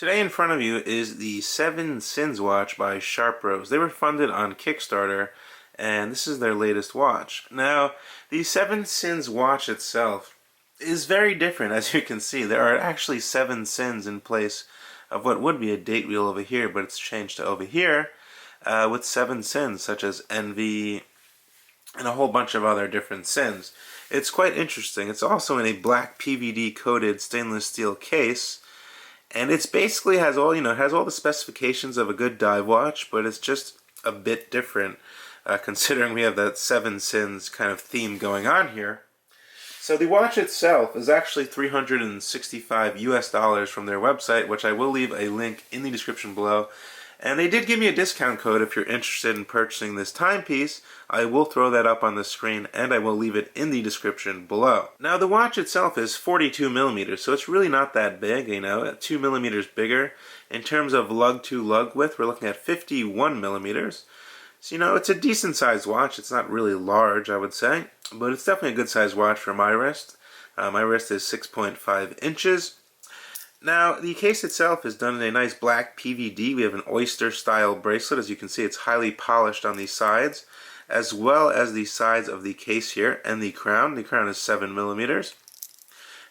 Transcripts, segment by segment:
Today in front of you is the 7 Sins watch by SharpBros. They were funded on Kickstarter, and this is their latest watch. Now, the 7 Sins watch itself is very different, as you can see. There are actually 7 Sins in place of what would be a date wheel over here, but it's changed to over here with 7 Sins, such as Envy and a whole bunch of other different Sins. It's quite interesting. It's also in a black PVD coated stainless steel case. And it's basically has all the specifications of a good dive watch, but it's just a bit different considering we have that 7 Sins kind of theme going on here. So the watch itself is actually $365 US from their website, which I will leave a link in the description below. And they did give me a discount code if you're interested in purchasing this timepiece. I will throw that up on the screen and I will leave it in the description below. Now the watch itself is 42 millimeters, so it's really not that big, 2 millimeters bigger. In terms of lug to lug width, we're looking at 51 millimeters. So it's a decent sized watch. It's not really large, I would say, but it's definitely a good sized watch for my wrist. My wrist is 6.5 inches. Now, the case itself is done in a nice black PVD. We have an oyster style bracelet. As you can see, it's highly polished on the sides, as well as the sides of the case here and the crown. The crown is 7 millimeters.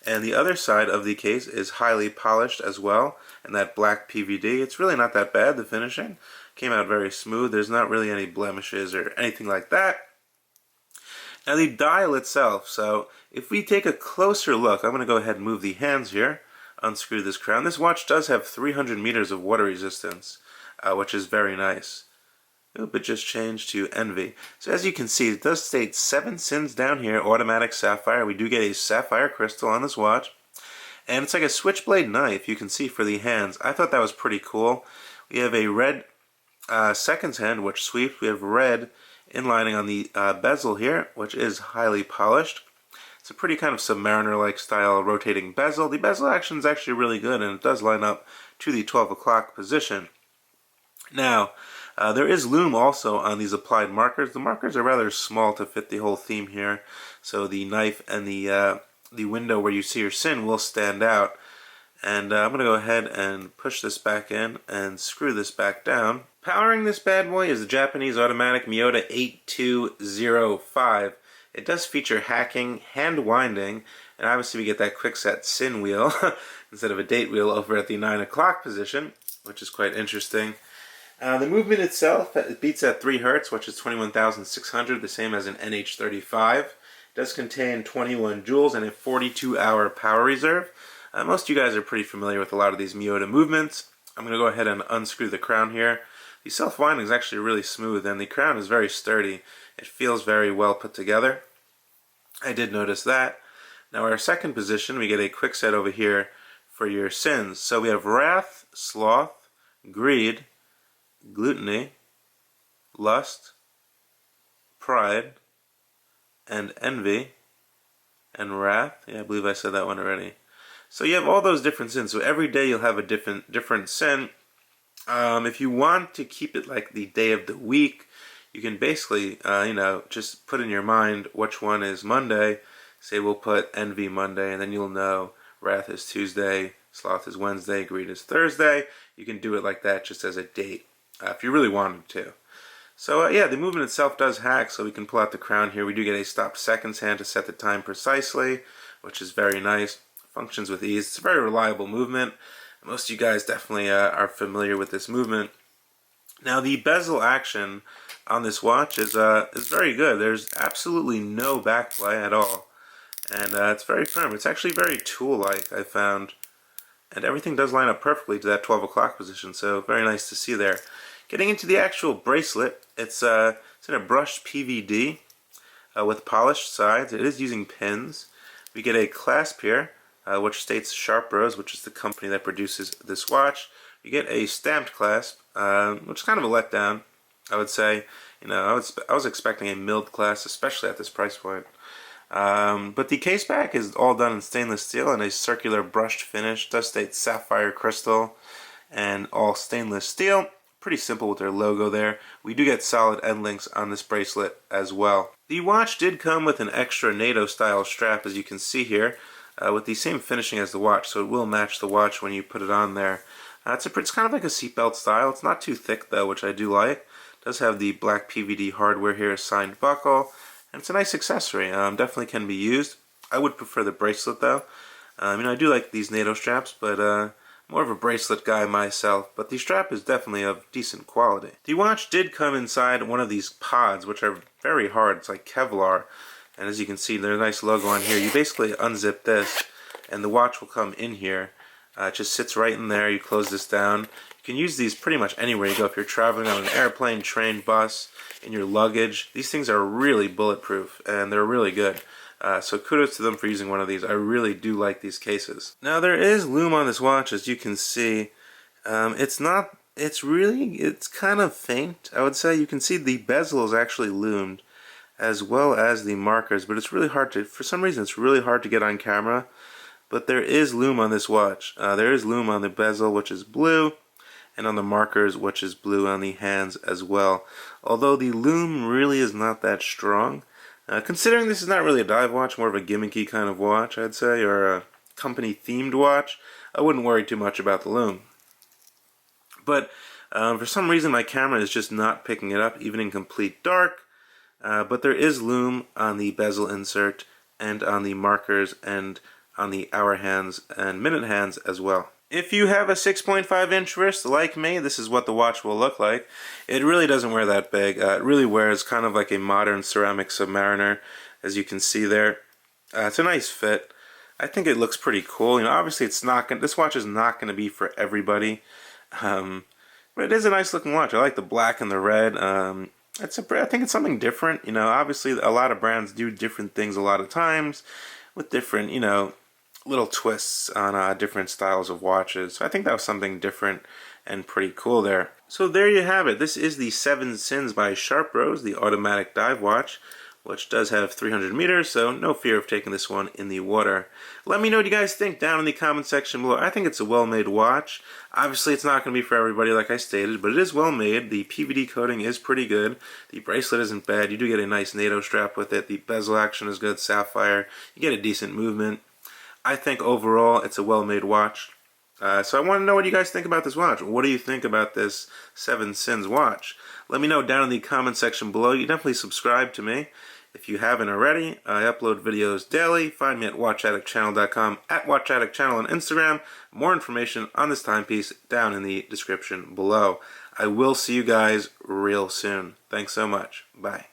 And the other side of the case is highly polished as well, and that black PVD. It's really not that bad, the finishing. Came out very smooth. There's not really any blemishes or anything like that. Now, the dial itself. So, if we take a closer look, I'm going to go ahead and move the hands here. Unscrew this crown. This watch does have 300 meters of water resistance, which is very nice. Oop, it just changed to Envy. So as you can see, it does state 7 Sins down here, automatic sapphire. We do get a sapphire crystal on this watch. And it's like a switchblade knife, you can see, for the hands. I thought that was pretty cool. We have a red seconds hand, which sweeps. We have red inlining on the bezel here, which is highly polished. It's a pretty kind of Submariner-like style rotating bezel. The bezel action is actually really good, and it does line up to the 12 o'clock position. Now, there is lume also on these applied markers. The markers are rather small to fit the whole theme here, so the knife and the window where you see your sin will stand out. And I'm going to go ahead and push this back in and screw this back down. Powering this bad boy is the Japanese automatic Miyota 8205. It does feature hacking, hand winding, and obviously we get that quick set sin wheel instead of a date wheel over at the 9 o'clock position, which is quite interesting. The movement itself, it beats at 3 Hz, which is 21,600, the same as an NH35. It does contain 21 joules and a 42-hour power reserve. Most of you guys are pretty familiar with a lot of these Miyota movements. I'm going to go ahead and unscrew the crown here. The self-winding is actually really smooth, and the crown is very sturdy. It feels very well put together. I did notice that. Now our second position, we get a quick set over here for your sins. So we have wrath, sloth, greed, gluttony, lust, pride, and envy, and wrath. Yeah, I believe I said that one already. So you have all those different sins. So every day you'll have a different sin. If you want to keep it like the day of the week, you can basically, just put in your mind which one is Monday. Say we'll put Envy Monday, and then you'll know Wrath is Tuesday, Sloth is Wednesday, Greed is Thursday. You can do it like that just as a date, if you really wanted to. So yeah, the movement itself does hack, so we can pull out the crown here. We do get a stop seconds hand to set the time precisely, which is very nice. Functions with ease. It's a very reliable movement. Most of you guys definitely are familiar with this movement. Now the bezel action on this watch is very good. There's absolutely no backplay at all, and it's very firm. It's actually very tool-like, I found, and everything does line up perfectly to that 12 o'clock position, so very nice to see there. Getting into the actual bracelet, it's in a brushed PVD with polished sides. It is using pins. We get a clasp here, which states SharpBros, which is the company that produces this watch. You get a stamped clasp, which is kind of a letdown, I would say. I was expecting a milled clasp, especially at this price point. But the case back is all done in stainless steel and a circular brushed finish. It does state sapphire crystal and all stainless steel. Pretty simple with their logo there. We do get solid end links on this bracelet as well. The watch did come with an extra NATO style strap, as you can see here, with the same finishing as the watch, so it will match the watch when you put it on there. It's kind of like a seatbelt style. It's not too thick though, which I do like. It does have the black PVD hardware here, signed buckle, and it's a nice accessory. Definitely can be used. I would prefer the bracelet though. I do like these NATO straps, but more of a bracelet guy myself. But the strap is definitely of decent quality. The watch did come inside one of these pods, which are very hard. It's like Kevlar. And as you can see, there's a nice logo on here. You basically unzip this, and the watch will come in here. It just sits right in there. You close this down. You can use these pretty much anywhere you go. If you're traveling on an airplane, train, bus, in your luggage. These things are really bulletproof, and they're really good. So kudos to them for using one of these. I really do like these cases. Now there is lume on this watch, as you can see. It's kind of faint, I would say. You can see the bezel is actually lumed, as well as the markers, but it's really hard to, for some reason it's really hard to get on camera. But there is lume on this watch. There is lume on the bezel, which is blue, and on the markers, which is blue on the hands as well. Although the lume really is not that strong. Considering this is not really a dive watch, more of a gimmicky kind of watch, I'd say, or a company-themed watch, I wouldn't worry too much about the lume. But for some reason my camera is just not picking it up, even in complete dark. But there is lume on the bezel insert, and on the markers, and on the hour hands and minute hands as well. If you have a 6.5 inch wrist like me, this is what the watch will look like. It really doesn't wear that big. It really wears kind of like a modern ceramic Submariner, as you can see there. It's a nice fit. I think it looks pretty cool. Obviously this watch is not going to be for everybody. But it is a nice looking watch. I like the black and the red. I think it's something different. Obviously a lot of brands do different things a lot of times with different, little twists on different styles of watches. So I think that was something different and pretty cool there. So there you have it. This is the 7 Sins by SharpBros, the automatic dive watch, which does have 300 meters, so no fear of taking this one in the water. Let me know what you guys think down in the comment section below. I think it's a well-made watch. Obviously, it's not going to be for everybody like I stated, but it is well-made. The PVD coating is pretty good. The bracelet isn't bad. You do get a nice NATO strap with it. The bezel action is good, sapphire. You get a decent movement. I think overall it's a well-made watch. So I want to know what you guys think about this watch. What do you think about this 7 Sins watch? Let me know down in the comment section below. You definitely subscribe to me if you haven't already. I upload videos daily. Find me at watchaddiction.com, at watchaddiction on Instagram. More information on this timepiece down in the description below. I will see you guys real soon. Thanks so much. Bye.